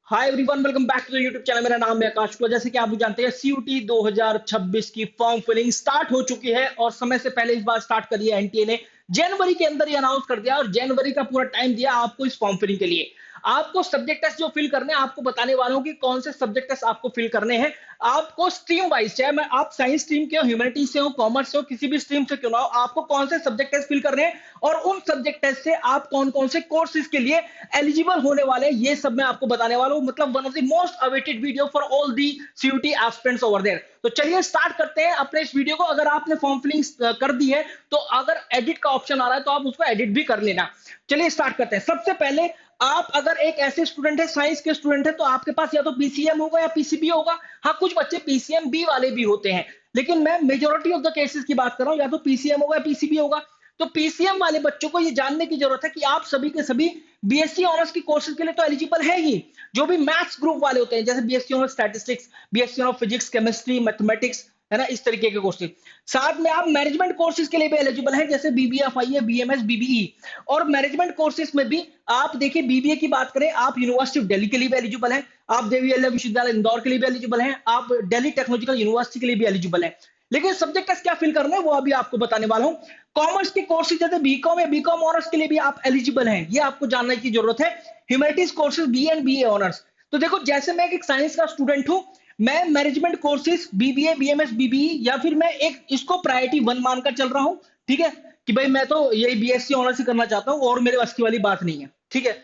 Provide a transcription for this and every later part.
Hi everyone, welcome back to the YouTube channel. मेरा नाम है आकाश कुमार। जैसे कि आप भी जानते हैं, सीयूटी 2026 की फॉर्म फिलिंग स्टार्ट हो चुकी है और समय से पहले इस बार स्टार्ट कर दिया एनटीए ने। जनवरी के अंदर ही अनाउंस कर दिया और जनवरी का पूरा टाइम दिया आपको इस फॉर्म फिलिंग के लिए। आपको सब्जेक्ट टेस्ट जो फिल करने हैं, आपको बताने वाला हूं कि कौन से सब्जेक्ट टेस्ट आपको फिल करने हैं। आपको स्ट्रीम वाइज, चाहे मैं आप साइंस स्ट्रीम के हो, ह्यूमैनिटीज से हो, कॉमर्स से हो, किसी भी स्ट्रीम से क्यों ना हो, आपको कौन से सब्जेक्ट टेस्ट फिल करने हैं और उन सब्जेक्ट टेस्ट से आप कौन कौन से कोर्सेज के लिए एलिजिबल होने वाले हैं, ये सब मैं आपको बताने वाला हूं। मतलब one of the most awaited video for all the CUET aspirants over there. तो चलिए स्टार्ट करते हैं अपने इस वीडियो को। अगर आपने फॉर्म फिलिंग कर दी है तो अगर एडिट का ऑप्शन आ रहा है तो आप उसको एडिट भी कर लेना। चलिए स्टार्ट करते हैं। सबसे पहले, आप अगर एक ऐसे स्टूडेंट है, साइंस के स्टूडेंट है, तो आपके पास या तो पीसीएम होगा या पीसीबी होगा। हाँ, कुछ बच्चे पीसीएम बी वाले भी होते हैं, लेकिन मैं मेजोरिटी ऑफ द केसेस की बात कर रहा हूं, या तो पीसीएम होगा या पीसीबी होगा। तो पीसीएम वाले बच्चों को ये जानने की जरूरत है कि आप सभी के सभी बीएससी ऑनर्स की कोर्सेज के लिए तो एलिजिबल है ही। जो भी मैथ्स ग्रुप वाले होते हैं, जैसे BSc honours statistics, BSc honours physics, chemistry, mathematics, है ना, इस तरीके के कोर्सेज। साथ में आप मैनेजमेंट कोर्सेज के लिए भी एलिजिबल हैं, जैसे बीबीएफआई है, बीएमएस, बीबीई। और मैनेजमेंट कोर्सेज में भी आप देखिए, बीबीए की बात करें, आप यूनिवर्सिटी ऑफ दिल्ली के लिए भी एलिजिबल हैं, आप देवी अल्लाह विश्वविद्यालय इंदौर के लिए भी एलिजिबल हैं, आप दिल्ली टेक्नोलॉजिकल यूनिवर्सिटी के लिए भी एलिजिबल हैं। लेकिन सब्जेक्ट क्या फिल करना है वो अभी आपको बताने वाला हूं। कॉमर्स के कोर्सेज जैसे बीकॉम या बीकॉम ऑनर्स के लिए भी आप एलिजिबल हैं, ये आपको जानने की जरूरत है। Humanities courses B and BA honours. तो देखो, जैसे मैं एक साइंस का स्टूडेंट हूं, मैं management courses BBA, BMS, BBE, या फिर मैं एक इसको प्रायोरिटी 1 मानकर चल रहा हूं। ठीक है, कि भाई मैं तो यही बीएससी ऑनर्स ही करना चाहता हूं और मेरे बस की वाली बात नहीं है। ठीक है,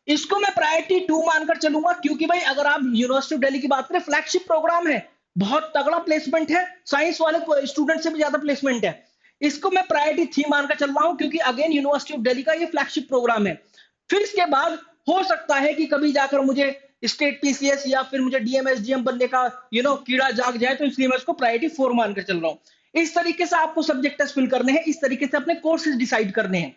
इसको मैं प्रायोरिटी 2 मानकर चलूंगा, क्योंकि भाई अगर आप यूनिवर्सिटी ऑफ दिल्ली की बात करें, फ्लैगशिप प्रोग्राम है, बहुत तगड़ा प्लेसमेंट है, साइंस वाले स्टूडेंट से भी ज्यादा प्लेसमेंट है। इसको मैं प्रायोरिटी 3 मानकर चल रहा हूं, क्योंकि अगेन यूनिवर्सिटी ऑफ दिल्ली का ये फ्लैगशिप प्रोग्राम है। फिर इसके बाद हो सकता है कि कभी जाकर मुझे स्टेट पीसीएस या फिर मुझे डीएमएसडीएम बनने का कीड़ा जाग जाए, तो इसलिए मैं इसको प्रायोरिटी 4 मानकर चल रहा हूं। इस तरीके से आपको सब्जेक्ट फिल करने हैं, इस तरीके से अपने कोर्सेज डिसाइड करने हैं।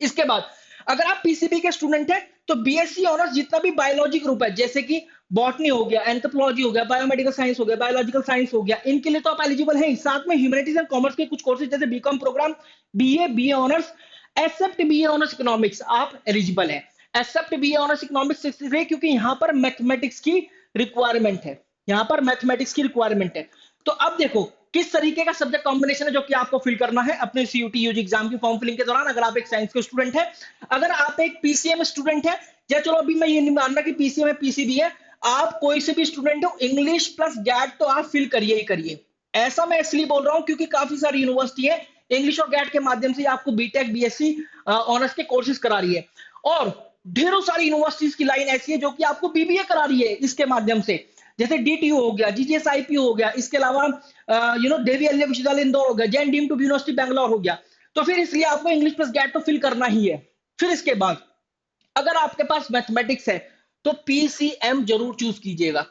इसके बाद अगर आप पीसीबी के स्टूडेंट हैं, तो बीएससी ऑनर्स जितना भी बायोलॉजी ग्रुप है, जैसे कि बॉटनी हो गया, एंथ्रोपोलॉजी हो गया, बायोमेडिकल साइंस हो गया, बायोलॉजिकल साइंस हो गया, इनके लिए तो आप एलिजिबल हैं। साथ में ह्यूमैनिटीज एंड कॉमर्स के कुछ कोर्सेज जैसे BCom programme, BA, BA honours, except BA honours economics, आप एलिजिबल हैं। एक्सेप्ट बीए ऑनर्स इकोनॉमिक्स इसलिए क्योंकि यहां पर मैथमेटिक्स की रिक्वायरमेंट है, यहां पर मैथमेटिक्स की रिक्वायरमेंट है। तो अब देखो किस तरीके का सब्जेक्ट कॉम्बिनेशन है जो कि आपको फिल करना है अपने सीयूटी यूजी एग्जाम की फॉर्म फिलिंग के दौरान। अगर आप एक साइंस के स्टूडेंट है, अगर आप एक पीसीएम स्टूडेंट है, या चलो अभी मैं ये नहीं मान रहा कि पीसीएम है पीसीबी है, आप कोई से भी स्टूडेंट हो, इंग्लिश प्लस गैट तो आप फिल करिए ही करिए। ऐसा मैं इसलिए बोल रहा हूं क्योंकि काफी सारी यूनिवर्सिटी है इंग्लिश और गैट के माध्यम से आपको बीटेक, बीएससी ऑनर्स के कोर्सेज करा रही है। और ढेरों सारी यूनिवर्सिटीज की लाइन ऐसी है जो कि आपको बीबीए करा रही है इसके माध्यम से, जैसे डीटीयू हो गया, जीजीएसआईपी हो गया, इसके अलावा देवी अल्लाह विश्वविद्यालय इंदौर हो गया, Jain deem to university Bangalore हो गया। तो फिर इसलिए आपको इंग्लिश प्लस गैट तो फिल करना ही है। फिर इसके बाद अगर आपके पास मैथमेटिक्स है तो पीसीएम जरूर चूज कीजिएगा।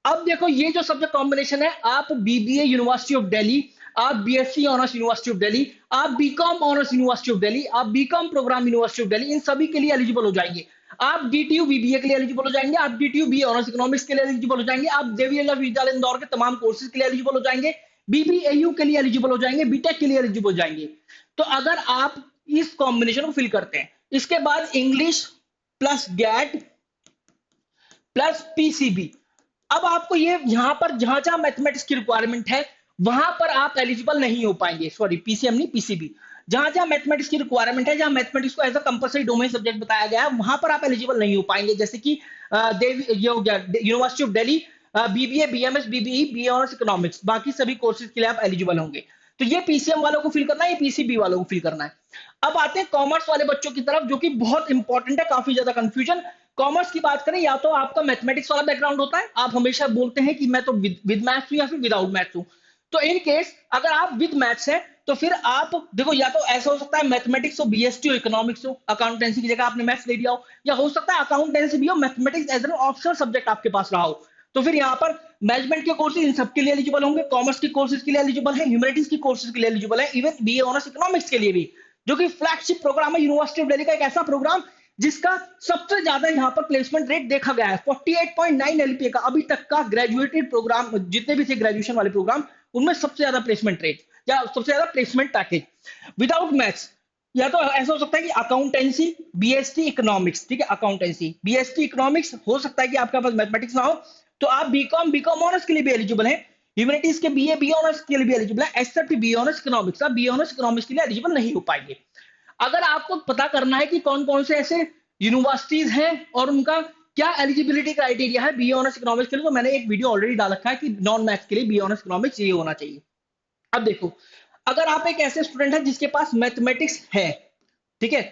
अब देखो, ये जो सब्जेक्ट कॉम्बिनेशन है, आप बीबीए यूनिवर्सिटी ऑफ दिल्ली, आप BSc honours university of Delhi, आप BCom honours university of Delhi, आप BCom programme university of Delhi, इन सभी के लिए एलिजिबल हो जाएंगे। आप डीटीयू बीबीए के लिए एलिजिबल हो जाएंगे, आप डीटीयू बी ऑनर्स इकोनॉमिक्स के लिए एलिजिबल हो जाएंगे, आप देवी अल्लाह विश्वविद्यालय इंदौर के तमाम कोर्सेज के लिए एलिजिबल हो जाएंगे, बीबीएयू के लिए एलिजिबल हो जाएंगे, बीटेक के लिए एलिजिबल हो जाएंगे। तो अगर आप इस कॉम्बिनेशन को फिल करते हैं, इसके बाद English plus GAT plus PCB. अब आपको ये यहां पर जहां जहां मैथमेटिक्स की रिक्वायरमेंट है वहां पर आप एलिजिबल नहीं हो पाएंगे। सॉरी, पीसीएम नहीं, पीसीबी। जहां जहां मैथमेटिक्स की रिक्वायरमेंट है, जहां मैथमेटिक्स को as a compulsory domain subject बताया गया है, वहां पर आप एलिजिबल नहीं हो पाएंगे। जैसे कि ये हो गया university of Delhi, BBA, BMS, BBE, B honours economics, बाकी सभी कोर्सेज के लिए आप एलिजिबल होंगे। तो ये पीसीएम वालों को फिल करना है, ये पीसीबी वालों को फिल करना है। अब आते हैं कॉमर्स वाले बच्चों की तरफ, जो कि बहुत इंपॉर्टेंट है, काफी ज्यादा कंफ्यूजन। कॉमर्स की बात करें, या तो आपका मैथमेटिक्स वाला बैकग्राउंड होता है, आप हमेशा बोलते हैं कि मैं तो विद मैथ्स हूं या फिर विदाउट मैथ्स हूं। तो इन केस अगर आप विद मैथ्स है तो फिर आप देखो, या तो ऐसा हो सकता है मैथमेटिक्स हो, बीएसटी हो, इकोनॉमिक्स हो, अकाउंटेंसी की जगह आपने मैथ्स ले लिया हो, या हो सकता है अकाउंटेंसी भी हो, mathematics as an optional subject आपके पास रहा हो। तो फिर यहाँ पर मैनेजमेंट के कोर्सेज इन सबके लिए एलिजिबल होंगे, कॉमर्स के कोर्सेज के लिए एलिजिबल है, ह्यूमैनिटीज की कोर्सेज के लिए एलिजिबल है, इवन बीए ऑनर्स इकोनॉमिक्स के लिए भी, जो कि फ्लैगशिप प्रोग्राम है यूनिवर्सिटी ऑफ दिल्ली का, एक ऐसा प्रोग्राम जिसका सबसे ज्यादा यहाँ पर प्लेसमेंट रेट देखा गया है। 48.9 एलपीए का अभी तक का ग्रेजुएटेड प्रोग्राम, जितने भी थे ग्रेजुएशन वाले प्रोग्राम, उनमें सबसे ज्यादा प्लेसमेंट रेट या सबसे ज्यादा प्लेसमेंट पैकेज। विदाउट मैथ्स या तो ऐसा हो सकता है कि अकाउंटेंसी, बीएसटी इकोनॉमिक्स, ठीक है, अकाउंटेंसी बीएसटी इकोनॉमिक्स, हो सकता है कि आपके पास मैथमेटिक्स ना हो, तो आप बीकॉम बीकॉम ऑनर्स के लिए भी एलिजिबल हैं। ह्यूमैनिटीज के बीए बी ऑनर्स के लिए भी एलिजिबल है, एक्सेप्ट बी ऑनर्स इकोनॉमिक्स, आप बी ऑनर्स इकोनॉमिक्स के लिए एलिजिबल नहीं हो पाएंगे। अगर आपको पता करना है कि कौन कौन से ऐसे यूनिवर्सिटीज हैं और उनका क्या एलिजिबिलिटी क्राइटेरिया है बी ऑनर्स इकोनॉमिक्स के लिए, तो मैंने एक वीडियो ऑलरेडी डाल रखा है कि नॉन मैथ्स के लिए बी ऑनर्स इकोनॉमिक्स ये होना चाहिए। अब देखो, अगर आप एक ऐसे स्टूडेंट है जिसके पास मैथमेटिक्स है, ठीक है,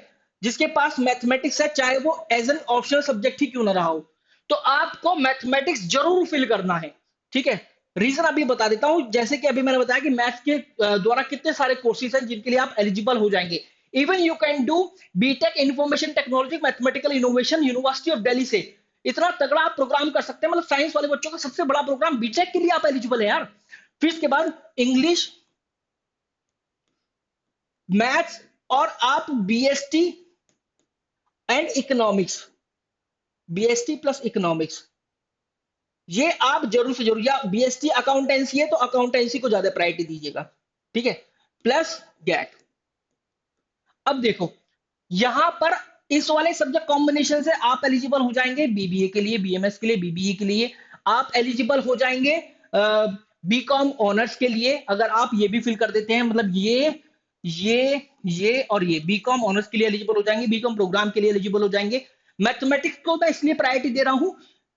जिसके पास मैथमेटिक्स है, चाहे वो एज एन ऑप्शनल सब्जेक्ट ही क्यों ना रहा हो, तो आपको मैथमेटिक्स जरूर फिल करना है, ठीक है। रीजन अभी बता देता हूं, जैसे कि अभी मैंने बताया कि मैथ्स के द्वारा कितने सारे कोर्सेज हैं जिनके लिए आप एलिजिबल हो जाएंगे। Even you can do BTech information technology mathematical innovation university of Delhi से, इतना तगड़ा आप प्रोग्राम कर सकते हैं, मतलब साइंस वाले बच्चों का सबसे बड़ा प्रोग्राम, बीटेक के लिए आप एलिजिबल है यार। फिर इसके बाद इंग्लिश, मैथ्स, और आप BST and economics, BST plus economics, ये आप जरूर से जरूर, या बीएसटी अकाउंटेंसी है तो अकाउंटेंसी को ज्यादा प्रायोरिटी दीजिएगा, ठीक है, प्लस गैट। अब देखो, यहां पर इस वाले सब्जेक्ट कॉम्बिनेशन से आप एलिजिबल हो जाएंगे बीबीए के लिए, बीएमएस के लिए, बीबीए के लिए आप एलिजिबल हो जाएंगे, बीकॉम ऑनर्स के लिए अगर आप ये भी फिल कर देते हैं, मतलब ये और ये बीकॉम ऑनर्स के लिए एलिजिबल हो जाएंगे, बीकॉम प्रोग्राम के लिए एलिजिबल हो जाएंगे। मैथमेटिक्स को मैं इसलिए प्रायोरिटी दे रहा हूं,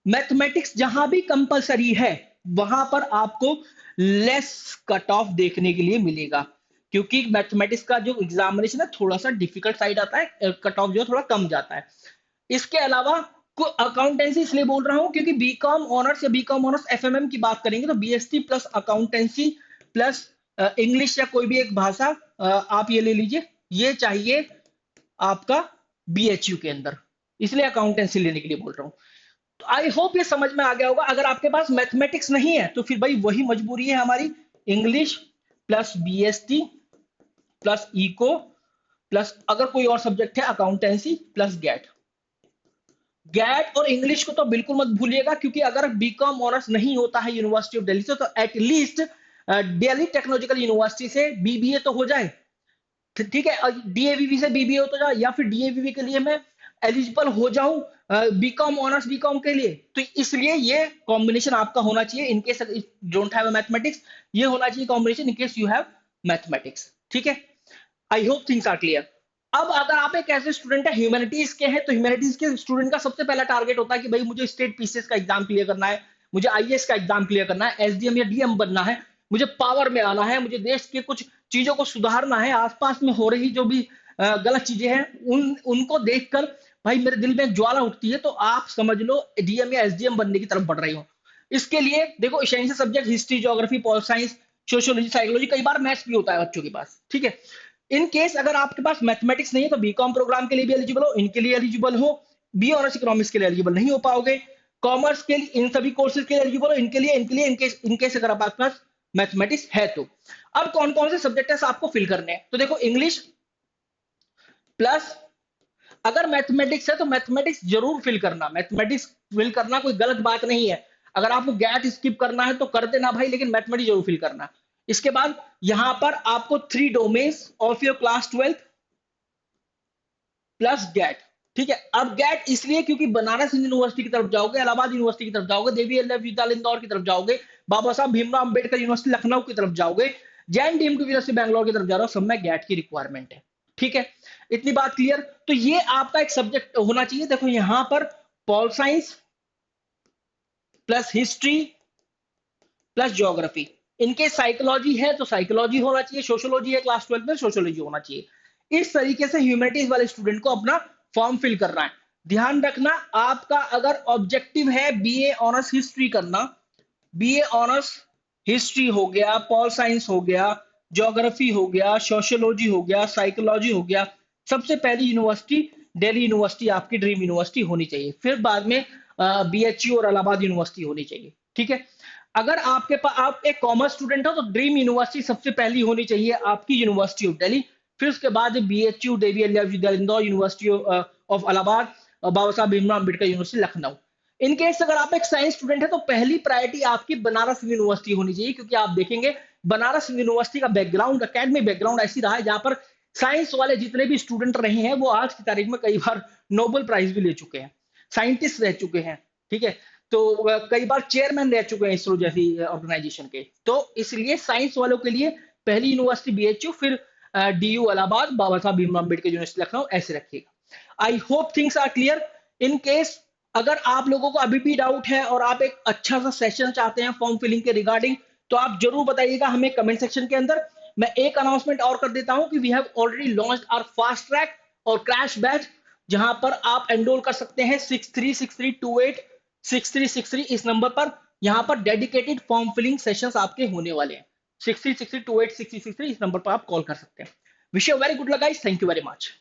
मैथमेटिक्स जहां भी कंपलसरी है वहां पर आपको लेस कट ऑफ देखने के लिए मिलेगा, क्योंकि मैथमेटिक्स का जो एग्जामिनेशन है थोड़ा सा डिफिकल्ट साइड आता है, कट ऑफ जो थोड़ा कम जाता है। इसके अलावा अकाउंटेंसी इसलिए बोल रहा हूं क्योंकि बीकॉम ऑनर्स या बीकॉम ऑनर्स एफएमएम की बात करेंगे तो BST plus accountancy plus English या कोई भी एक भाषा, आप ये ले लीजिए, ये चाहिए आपका बीएचयू के अंदर, इसलिए अकाउंटेंसी लेने के लिए बोल रहा हूं। तो आई होप ये समझ में आ गया होगा। अगर आपके पास मैथमेटिक्स नहीं है तो फिर भाई वही मजबूरी है हमारी, English plus BST plus eco plus अगर कोई और सब्जेक्ट है अकाउंटेंसी प्लस गैट। गैट और इंग्लिश को तो बिल्कुल मत भूलिएगा, क्योंकि अगर बीकॉम ऑनर्स नहीं होता है यूनिवर्सिटी ऑफ दिल्ली से तो एटलीस्ट दिल्ली टेक्नोलॉजिकल यूनिवर्सिटी से बीबीए तो हो जाए, ठीक है, डीएवीवी से बीबीए हो तो जाए, या फिर डीएवीवी के लिए मैं एलिजिबल हो जाऊं बीकॉम ऑनर्स बीकॉम के लिए, तो इसलिए ये कॉम्बिनेशन आपका होना चाहिए in case don't have mathematics, ये होना चाहिए combination in case you have mathematics, ठीक है। I hope things are clear. अब अगर आप एक ऐसे स्टूडेंट है ह्यूमैनिटीज के हैं, तो ह्यूमैनिटीज के स्टूडेंट का सबसे पहला टारगेट होता है कि भाई मुझे स्टेट पीसीएस का एग्जाम क्लियर करना है, मुझे आईएएस का एग्जाम क्लियर करना है, एसडीएम या डीएम बनना है, मुझे पावर में आना है, मुझे देश के कुछ चीजों को सुधारना है, आसपास में हो रही जो भी गलत चीजें हैं उनको देखकर भाई मेरे दिल में ज्वाला उठती है, तो आप समझ लो डीएम या एसडीएम बनने की तरफ बढ़ रही हो। इसके लिए देखो essential subject history, geography, pol science, sociology, psychology, कई बार मैथ्स भी होता है बच्चों के पास, ठीक है। इन केस अगर आपके पास मैथमेटिक्स नहीं है तो बीकॉम प्रोग्राम के लिए भी एलिजिबल हो, इनके लिए एलिजिबल हो, बी ऑनर्स इकोनॉमिक्स के लिए एलिजिबल नहीं हो पाओगे, कॉमर्स के लिए इन सभी कोर्सेज के लिए एलिजिबल हो, इनके लिए इनकेस अगर आपके पास मैथमेटिक्स है तो। अब कौन कौन से सब्जेक्ट है आपको फिल करने हैं, तो देखो इंग्लिश प्लस अगर मैथमेटिक्स है तो मैथमेटिक्स जरूर फिल करना, मैथमेटिक्स फिल करना कोई गलत बात नहीं है, अगर आपको गैट स्किप करना है तो कर देना भाई, लेकिन मैथमेटिक्स जरूर फिल करना। इसके बाद यहां पर आपको 3 domains of your class 12 plus GAT, ठीक है। अब गैट इसलिए क्योंकि बनारस यूनिवर्सिटी की तरफ जाओगे, इलाहाबाद यूनिवर्सिटी की तरफ जाओगे, देवी अल्लाह विद्यालय इंदौर की तरफ जाओगे, बाबा साहब भीमराव अंबेडकर यूनिवर्सिटी लखनऊ की तरफ जाओगे, जैन डीम की यूनिवर्सिटी बैंगलोर की तरफ जा रहा हो, सब में गैट की रिक्वायरमेंट है, ठीक है। इतनी बात क्लियर, तो ये आपका एक सब्जेक्ट होना चाहिए। देखो यहां पर pol science plus history plus geography, इनके साइकोलॉजी है तो साइकोलॉजी होना चाहिए, सोशियोलॉजी है क्लास 12 में सोशियोलॉजी होना चाहिए। इस तरीके से ह्यूमैनिटीज वाले स्टूडेंट को अपना फॉर्म फिल करना है। ध्यान रखना, आपका अगर ऑब्जेक्टिव है बीए ऑनर्स हिस्ट्री करना, बीए ऑनर्स हिस्ट्री हो गया, पॉल साइंस हो गया, ज्योग्राफी हो गया, सोशियोलॉजी हो गया, साइकोलॉजी हो गया, सबसे पहली यूनिवर्सिटी दिल्ली यूनिवर्सिटी आपकी ड्रीम यूनिवर्सिटी होनी चाहिए, फिर बाद में बीएचयू और इलाहाबाद यूनिवर्सिटी होनी चाहिए, ठीक है। अगर आपके पास आप एक कॉमर्स स्टूडेंट हो तो ड्रीम यूनिवर्सिटी सबसे पहली होनी चाहिए आपकी यूनिवर्सिटी ऑफ दिल्ली, फिर उसके बाद बीएचयू, देवी अल्लाह विद्यालय Indore, university of Allahabad, Baba Saheb Bhimrao Ambedkar university Lucknow. In case अगर आप एक साइंस स्टूडेंट है तो पहली प्रायोरिटी आपकी बनारस यूनिवर्सिटी होनी चाहिए, क्योंकि आप देखेंगे बनारस यूनिवर्सिटी का बैकग्राउंड, एकेडमिक बैकग्राउंड ऐसी रहा है जहां पर साइंस वाले जितने भी स्टूडेंट रहे हैं वो आज की तारीख में कई बार नोबेल प्राइज भी ले चुके हैं, साइंटिस्ट रह चुके हैं, ठीक है। तो कई बार चेयरमैन रह चुके हैं इसरो जैसी ऑर्गेनाइजेशन के। तो इसलिए साइंस वालों के लिए पहली यूनिवर्सिटी बीएचयू, फिर डीयू इलाहाबाद, बाबा साहब भीमराव अम्बेडकर यूनिवर्सिटी लखनऊ, ऐसे रखिएगा। I hope things are clear. In case अगर आप लोगों को अभी भी डाउट है और आप एक अच्छा सा सेशन चाहते हैं फॉर्म फिलिंग के रिगार्डिंग, तो आप जरूर बताइएगा हमें कमेंट सेक्शन के अंदर। मैं एक अनाउंसमेंट और कर देता हूं कि we have already launched our fast track और क्रैश बैच, जहां पर आप एनरोल कर सकते हैं 6363286363 इस नंबर पर। यहां पर डेडिकेटेड फॉर्म फिलिंग सेशंस आपके होने वाले हैं। 6363286363 इस नंबर पर आप कॉल कर सकते हैं। Wish you very good luck guys, thank you very much.